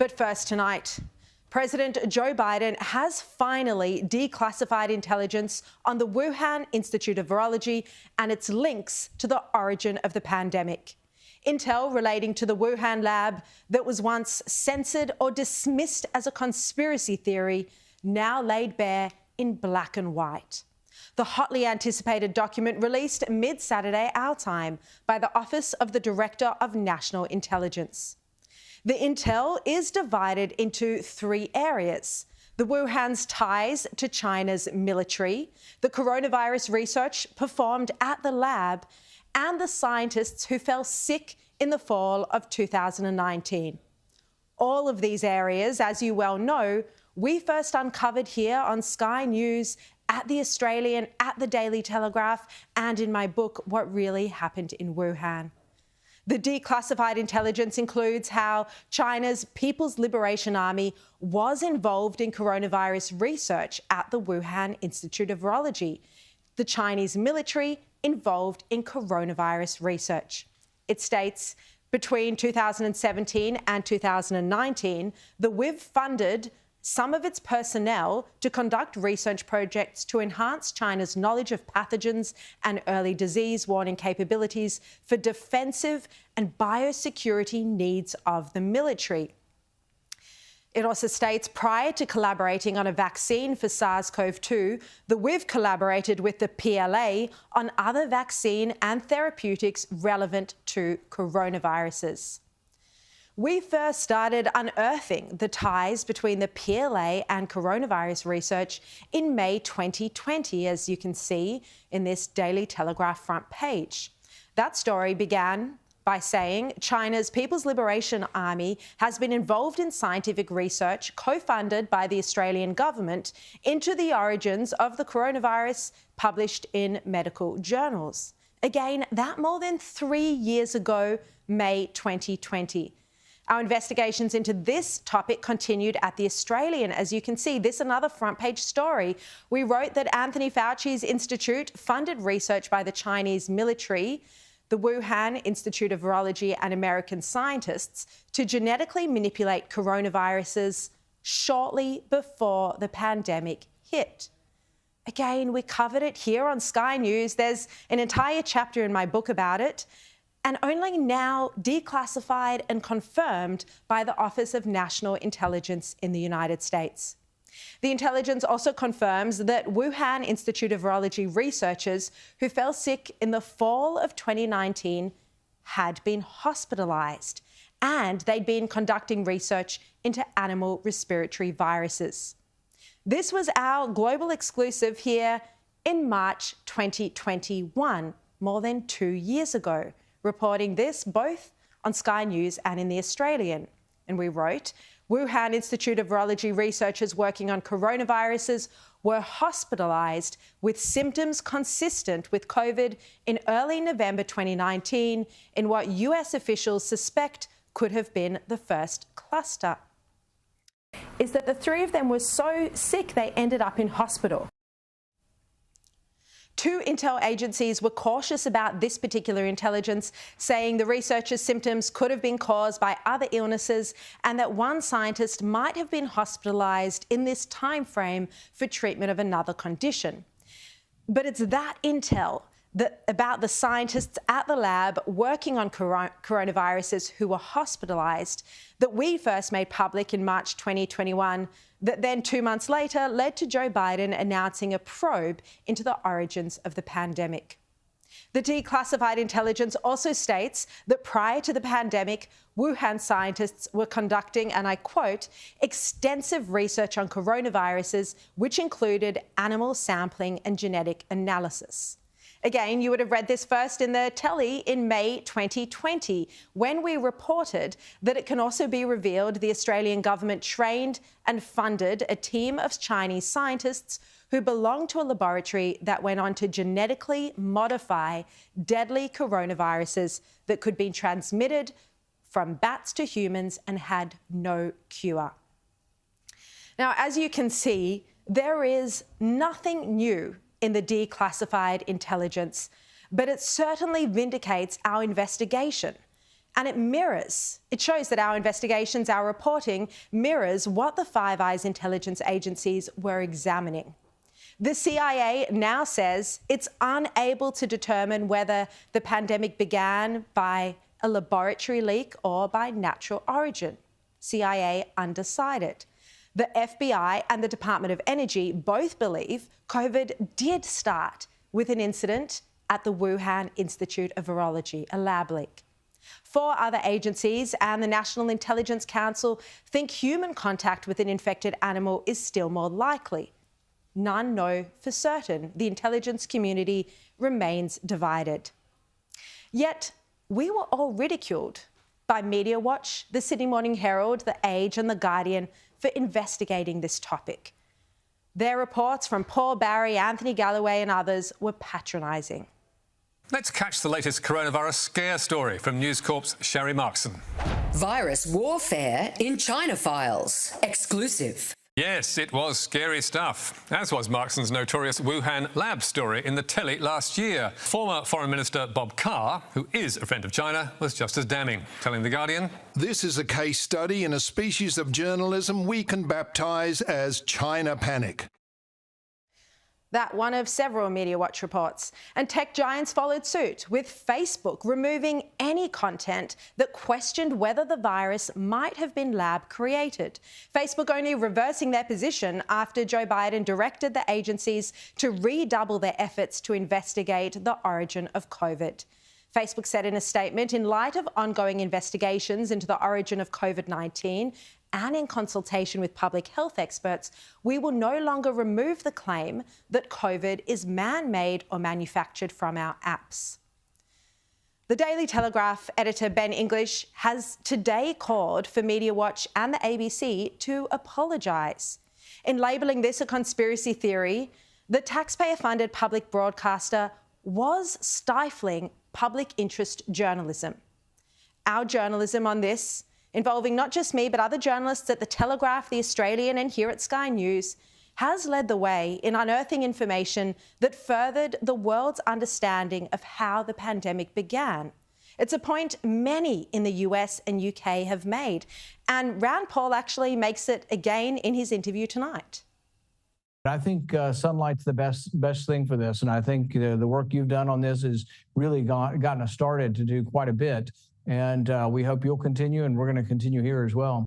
But first tonight, President Joe Biden has finally declassified intelligence on the Wuhan Institute of Virology and its links to the origin of the pandemic. Intel relating to the Wuhan lab that was once censored or dismissed as a conspiracy theory, now laid bare in black and white. The hotly anticipated document released mid-Saturday our time by the Office of the Director of National Intelligence. The intel is divided into three areas: the Wuhan's ties to China's military, the coronavirus research performed at the lab, and the scientists who fell sick in the fall of 2019. All of these areas, as you well know, we first uncovered here on Sky News, at The Australian, at the Daily Telegraph, and in my book, What Really Happened in Wuhan. The declassified intelligence includes how China's People's Liberation Army was involved in coronavirus research at the Wuhan Institute of Virology, the Chinese military involved in coronavirus research. It states, between 2017 and 2019, the WIV funded some of its personnel to conduct research projects to enhance China's knowledge of pathogens and early disease warning capabilities for defensive and biosecurity needs of the military. It also states, prior to collaborating on a vaccine for SARS-CoV-2, the WIV collaborated with the PLA on other vaccine and therapeutics relevant to coronaviruses. We first started unearthing the ties between the PLA and coronavirus research in May 2020, as you can see in this Daily Telegraph front page. That story began by saying China's People's Liberation Army has been involved in scientific research co-funded by the Australian government into the origins of the coronavirus, published in medical journals. Again, that more than 3 years ago, May 2020. Our investigations into this topic continued at The Australian. As you can see, this another front page story. We wrote that Anthony Fauci's institute funded research by the Chinese military, the Wuhan Institute of Virology, and American scientists to genetically manipulate coronaviruses shortly before the pandemic hit. Again, we covered it here on Sky News. There's an entire chapter in my book about it, and only now declassified and confirmed by the Office of National Intelligence in the United States. The intelligence also confirms that Wuhan Institute of Virology researchers who fell sick in the fall of 2019 had been hospitalised, and they'd been conducting research into animal respiratory viruses. This was our global exclusive here in March 2021, more than 2 years ago, reporting this both on Sky News and in The Australian. And we wrote, Wuhan Institute of Virology researchers working on coronaviruses were hospitalised with symptoms consistent with COVID in early November 2019 in what US officials suspect could have been the first cluster. Is that the three of them were so sick they ended up in hospital. Two intel agencies were cautious about this particular intelligence, saying the researchers' symptoms could have been caused by other illnesses and that one scientist might have been hospitalised in this time frame for treatment of another condition. But it's that intel about the scientists at the lab working on coronaviruses who were hospitalised that we first made public in March 2021, that then 2 months later led to Joe Biden announcing a probe into the origins of the pandemic. The declassified intelligence also states that prior to the pandemic, Wuhan scientists were conducting, and I quote, extensive research on coronaviruses, which included animal sampling and genetic analysis. Again, you would have read this first in the telly in May 2020, when we reported that it can also be revealed the Australian government trained and funded a team of Chinese scientists who belonged to a laboratory that went on to genetically modify deadly coronaviruses that could be transmitted from bats to humans and had no cure. Now, as you can see, there is nothing new in the declassified intelligence, but it certainly vindicates our investigation. And it shows that our investigations, our reporting, mirrors what the Five Eyes intelligence agencies were examining. The CIA now says it's unable to determine whether the pandemic began by a laboratory leak or by natural origin. CIA undecided. The FBI and the Department of Energy both believe COVID did start with an incident at the Wuhan Institute of Virology, a lab leak. 4 other agencies and the National Intelligence Council think human contact with an infected animal is still more likely. None know for certain. The intelligence community remains divided. Yet, we were all ridiculed by Media Watch, the Sydney Morning Herald, The Age and The Guardian for investigating this topic. Their reports from Paul Barry, Anthony Galloway and others were patronising. Let's catch the latest coronavirus scare story from News Corp's Sharri Markson. Virus warfare in China files. Exclusive. Yes, it was scary stuff, as was Markson's notorious Wuhan lab story in the telly last year. Former Foreign Minister Bob Carr, who is a friend of China, was just as damning, telling The Guardian, "This is a case study in a species of journalism we can baptise as China panic." That one of several Media Watch reports. And tech giants followed suit, with Facebook removing any content that questioned whether the virus might have been lab-created. Facebook only reversing their position after Joe Biden directed the agencies to redouble their efforts to investigate the origin of COVID. Facebook said in a statement, in light of ongoing investigations into the origin of COVID-19 and in consultation with public health experts, we will no longer remove the claim that COVID is man-made or manufactured from our apps. The Daily Telegraph editor Ben English has today called for Media Watch and the ABC to apologise. In labelling this a conspiracy theory, the taxpayer-funded public broadcaster was stifling public interest journalism. Our journalism on this, involving not just me but other journalists at The Telegraph, The Australian and here at Sky News, has led the way in unearthing information that furthered the world's understanding of how the pandemic began. It's a point many in the US and UK have made, and Rand Paul actually makes it again in his interview tonight. I think sunlight's the best thing for this, and I think the work you've done on this has really gotten us started to do quite a bit. And we hope you'll continue, and we're going to continue here as well.